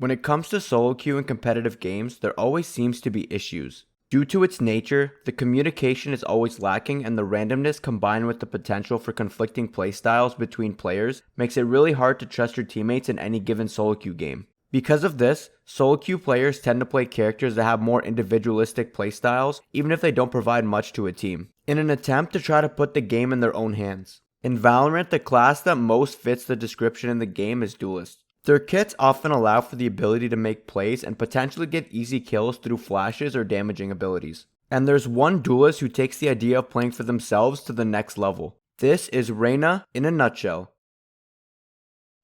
When it comes to solo queue in competitive games, there always seems to be issues. Due to its nature, the communication is always lacking, and the randomness combined with the potential for conflicting playstyles between players makes it really hard to trust your teammates in any given solo queue game. Because of this, solo queue players tend to play characters that have more individualistic playstyles, even if they don't provide much to a team, in an attempt to try to put the game in their own hands. In Valorant, the class that most fits the description in the game is Duelist. Their kits often allow for the ability to make plays and potentially get easy kills through flashes or damaging abilities. And there's one duelist who takes the idea of playing for themselves to the next level. This is Reyna in a nutshell.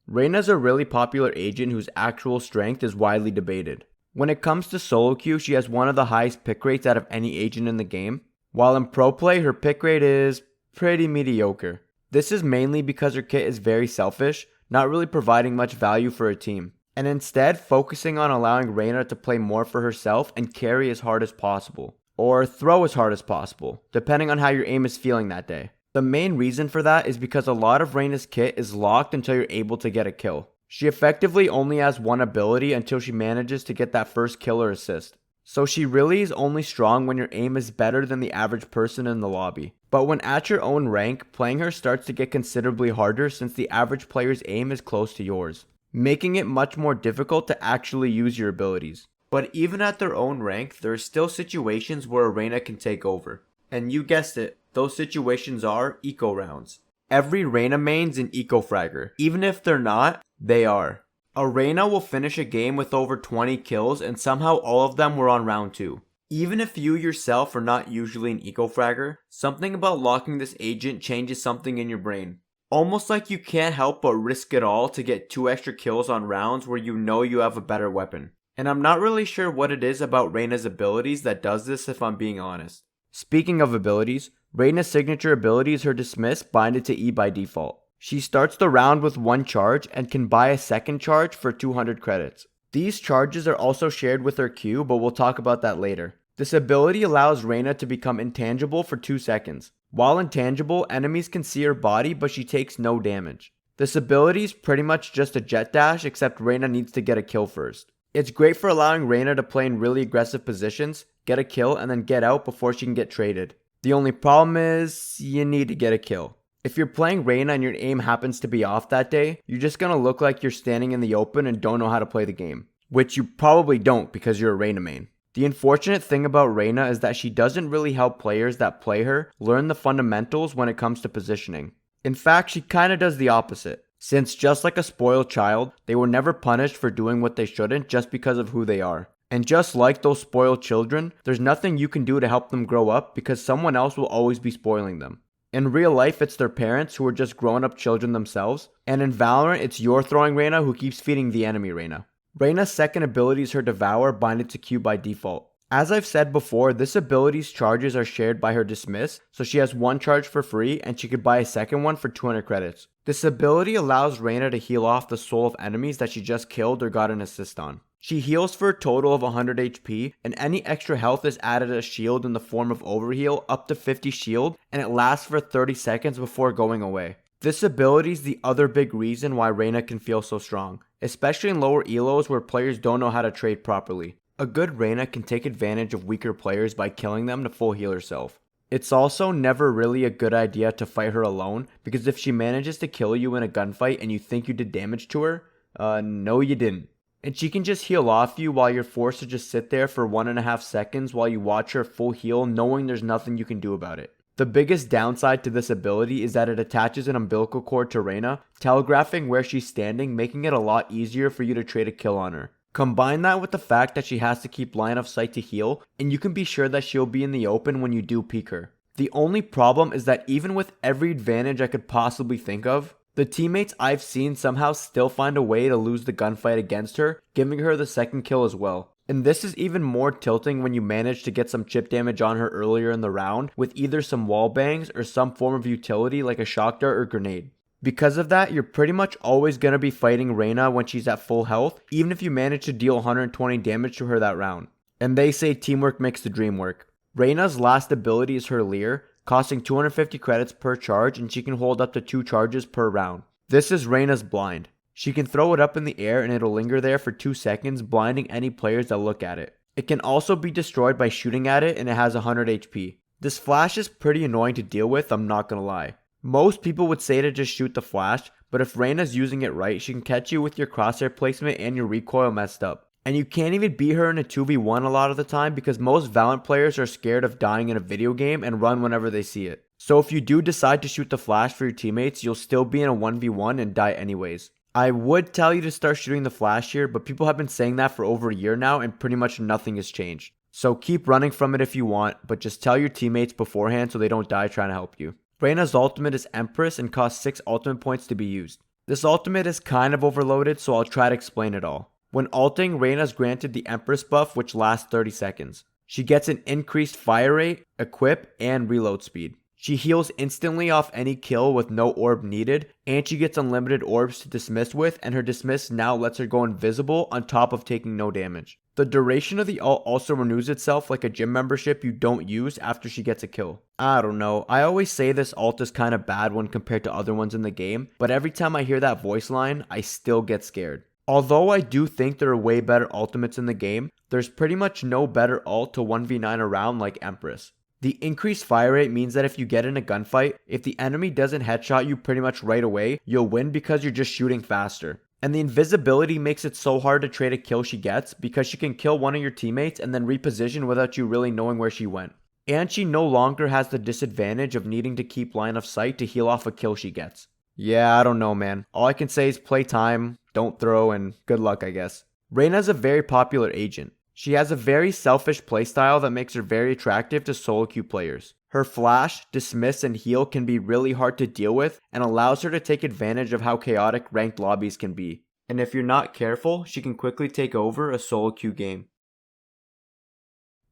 Reyna is a really popular agent whose actual strength is widely debated. When it comes to solo queue, she has one of the highest pick rates out of any agent in the game, while in pro play her pick rate is pretty mediocre. This is mainly because her kit is very selfish, not really providing much value for a team, and instead focusing on allowing Reyna to play more for herself and carry as hard as possible, or throw as hard as possible, depending on how your aim is feeling that day. The main reason for that is because a lot of Reyna's kit is locked until you're able to get a kill. She effectively only has one ability until she manages to get that first kill or assist. So she really is only strong when your aim is better than the average person in the lobby. But when at your own rank, playing her starts to get considerably harder since the average player's aim is close to yours, making it much more difficult to actually use your abilities. But even at their own rank, there are still situations where a Reyna can take over. And you guessed it, those situations are eco rounds. Every Reyna main's an eco fragger. Even if they're not, they are. A Reyna will finish a game with over 20 kills and somehow all of them were on round 2. Even if you yourself are not usually an eco-fragger, something about locking this agent changes something in your brain. Almost like you can't help but risk it all to get 2 extra kills on rounds where you know you have a better weapon. And I'm not really sure what it is about Reyna's abilities that does this if I'm being honest. Speaking of abilities, Reyna's signature ability is her dismiss binded to E by default. She starts the round with 1 charge and can buy a second charge for 200 credits. These charges are also shared with her Q, but we'll talk about that later. This ability allows Reyna to become intangible for 2 seconds. While intangible, enemies can see her body, but she takes no damage. This ability is pretty much just a jet dash, except Reyna needs to get a kill first. It's great for allowing Reyna to play in really aggressive positions, get a kill, and then get out before she can get traded. The only problem is, you need to get a kill. If you're playing Reyna and your aim happens to be off that day, you're just gonna look like you're standing in the open and don't know how to play the game. Which you probably don't because you're a Reyna main. The unfortunate thing about Reyna is that she doesn't really help players that play her learn the fundamentals when it comes to positioning. In fact, she kinda does the opposite. Since just like a spoiled child, they were never punished for doing what they shouldn't just because of who they are. And just like those spoiled children, there's nothing you can do to help them grow up because someone else will always be spoiling them. In real life, it's their parents who are just grown-up children themselves, and in Valorant, it's your throwing Reyna who keeps feeding the enemy Reyna. Reyna's second ability is her Devour, binded to Q by default. As I've said before, this ability's charges are shared by her Dismiss, so she has 1 charge for free, and she could buy a second one for 200 credits. This ability allows Reyna to heal off the soul of enemies that she just killed or got an assist on. She heals for a total of 100 HP, and any extra health is added as shield in the form of overheal up to 50 shield, and it lasts for 30 seconds before going away. This ability is the other big reason why Reyna can feel so strong, especially in lower elos where players don't know how to trade properly. A good Reyna can take advantage of weaker players by killing them to full heal herself. It's also never really a good idea to fight her alone, because if she manages to kill you in a gunfight and you think you did damage to her, no you didn't. And she can just heal off you while you're forced to just sit there for 1.5 seconds while you watch her full heal knowing there's nothing you can do about it. The biggest downside to this ability is that it attaches an umbilical cord to Reyna, telegraphing where she's standing, making it a lot easier for you to trade a kill on her. Combine that with the fact that she has to keep line of sight to heal, and you can be sure that she'll be in the open when you do peek her. The only problem is that even with every advantage I could possibly think of, the teammates I've seen somehow still find a way to lose the gunfight against her, giving her the second kill as well. And this is even more tilting when you manage to get some chip damage on her earlier in the round with either some wall bangs or some form of utility like a shock dart or grenade. Because of that, you're pretty much always going to be fighting Reyna when she's at full health, even if you manage to deal 120 damage to her that round. And they say teamwork makes the dream work. Reyna's last ability is her Leer, costing 250 credits per charge, and she can hold up to 2 charges per round. This is Reyna's Blind. She can throw it up in the air and it'll linger there for 2 seconds, blinding any players that look at it. It can also be destroyed by shooting at it, and it has 100 HP. This flash is pretty annoying to deal with, I'm not gonna lie. Most people would say to just shoot the flash, but if Reyna's using it right, she can catch you with your crosshair placement and your recoil messed up. And you can't even beat her in a 2v1 a lot of the time because most Valorant players are scared of dying in a video game and run whenever they see it. So if you do decide to shoot the flash for your teammates, you'll still be in a 1v1 and die anyways. I would tell you to start shooting the flash here, but people have been saying that for over a year now and pretty much nothing has changed. So keep running from it if you want, but just tell your teammates beforehand so they don't die trying to help you. Reyna's ultimate is Empress and costs 6 ultimate points to be used. This ultimate is kind of overloaded, so I'll try to explain it all. When ulting, Reyna's granted the Empress buff, which lasts 30 seconds. She gets an increased fire rate, equip, and reload speed. She heals instantly off any kill with no orb needed, and she gets unlimited orbs to dismiss with, and her dismiss now lets her go invisible on top of taking no damage. The duration of the ult also renews itself like a gym membership you don't use after she gets a kill. I don't know, I always say this ult is kinda bad when compared to other ones in the game, but every time I hear that voice line, I still get scared. Although I do think there are way better ultimates in the game, there's pretty much no better ult to 1v9 around like Empress. The increased fire rate means that if you get in a gunfight, if the enemy doesn't headshot you pretty much right away, you'll win because you're just shooting faster. And the invisibility makes it so hard to trade a kill she gets because she can kill one of your teammates and then reposition without you really knowing where she went. And she no longer has the disadvantage of needing to keep line of sight to heal off a kill she gets. Yeah, I don't know, man. All I can say is play time, don't throw, and good luck, I guess. Reyna's a very popular agent. She has a very selfish playstyle that makes her very attractive to solo queue players. Her flash, dismiss, and heal can be really hard to deal with and allows her to take advantage of how chaotic ranked lobbies can be. And if you're not careful, she can quickly take over a solo queue game.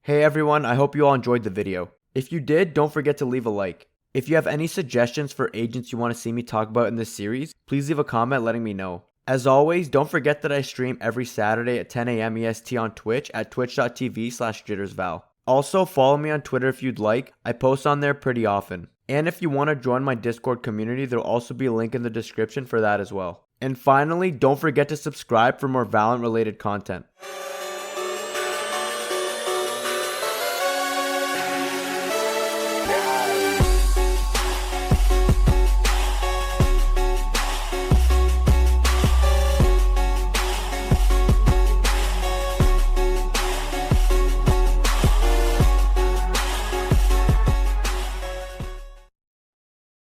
Hey everyone, I hope you all enjoyed the video. If you did, don't forget to leave a like. If you have any suggestions for agents you want to see me talk about in this series, please leave a comment letting me know. As always, don't forget that I stream every Saturday at 10 AM EST on Twitch at twitch.tv/JitterzVal. Also, follow me on Twitter if you'd like. I post on there pretty often. And if you want to join my Discord community, there'll also be a link in the description for that as well. And finally, don't forget to subscribe for more Valorant related content.